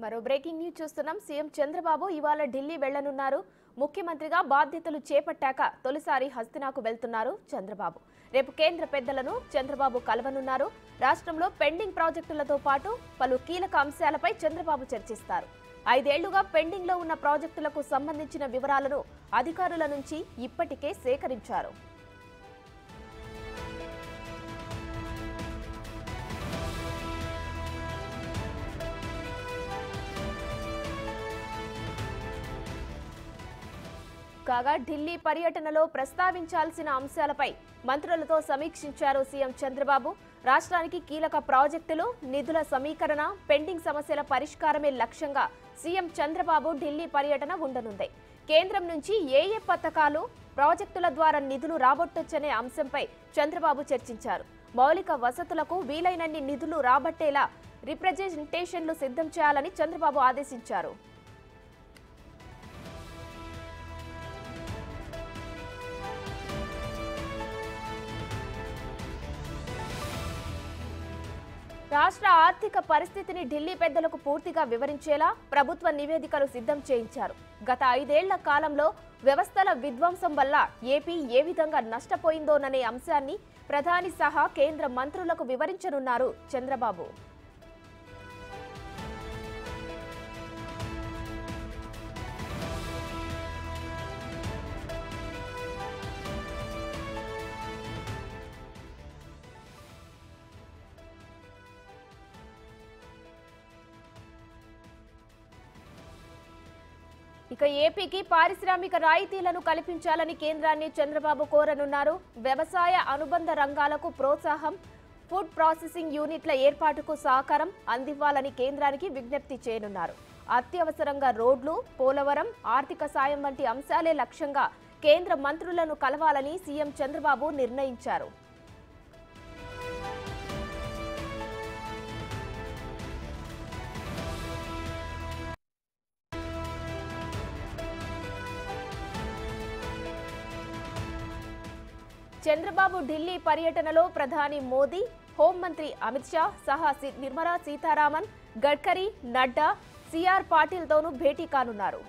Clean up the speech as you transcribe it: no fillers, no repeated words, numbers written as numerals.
మరో breaking news చూస్తున్నాం. CM Chandrababu ఇవాళ ఢిల్లీ వెళ్లనున్నారు. ముఖ్యమంత్రిగా బాధ్యతలు చేపట్టాక తొలిసారి హస్తినాకు వెళ్తున్నారు చంద్రబాబు. రేపు కేంద్ర పెద్దలను చంద్రబాబు కలవనున్నారు. రాష్ట్రంలో పెండింగ్ ప్రాజెక్టులతో పాటు పలు కీలక అంశాలపై చంద్రబాబు చర్చిస్తారు. 5 ఏళ్లుగా పెండింగ్ లో ఉన్న ప్రాజెక్టులకు సంబంధించిన వివరాలను అధికారుల నుంచి ఇప్పటికే సేకరించారు. కాగా ఢిల్లీ పర్యటనలో ప్రస్తావించాల్సిన అంశాలపై మంత్రులతో సమీక్షించారు సీఎం చంద్రబాబు. రాష్ట్రానికి కీలక ప్రాజెక్టులు, నిధుల సమీకరణ, పెండింగ్ సమస్యల పరిష్కారమే లక్ష్యంగా సీఎం చంద్రబాబు ఢిల్లీ పర్యటన ఉండనుంది. కేంద్రం నుంచి ఏ పథకాలు, ప్రాజెక్టుల ద్వారా నిధులు రాబట్టొచ్చనే అంశంపై చంద్రబాబు చర్చించారు. మౌలిక వసతులకు వీలైనన్ని నిధులు రాబట్టేలా రిప్రజెంటేషన్లు సిద్ధం చేయాలని చంద్రబాబు ఆదేశించారు. రాష్ట్ర ఆర్థిక పరిస్థితిని ఢిల్లీ పెద్దలకు పూర్తిగా వివరించేలా ప్రభుత్వ నివేదికలు సిద్ధం చేయించారు. గత 5 ఏళ్ల కాలంలో వ్యవస్థల విధ్వంసం వల్ల ఏపీ ఏ విధంగా నష్టపోయిందోననే అంశాన్ని ప్రధాని సహా కేంద్ర మంత్రులకు వివరించనున్నారు చంద్రబాబు. ఇక ఏపీకి పారిశ్రామిక రాయితీలను కల్పించాలని కేంద్రాన్ని చంద్రబాబు కోరనున్నారు. వ్యవసాయ అనుబంధ రంగాలకు ప్రోత్సాహం, ఫుడ్ ప్రాసెసింగ్ యూనిట్ల ఏర్పాటుకు సహకారం అందివ్వాలని కేంద్రానికి విజ్ఞప్తి చేయనున్నారు. అత్యవసరంగా రోడ్లు, పోలవరం, ఆర్థిక సాయం వంటి అంశాలే లక్ష్యంగా కేంద్ర మంత్రులను కలవాలని సీఎం చంద్రబాబు నిర్ణయించారు. చంద్రబాబు ఢిల్లీ పర్యటనలో ప్రధాని మోదీ, హోంమంత్రి అమిత్ షా సహా నిర్మలా సీతారామన్, గడ్కరీ, నడ్డా, సిఆర్ పాటిల్తోనూ భేటీ కానున్నారు.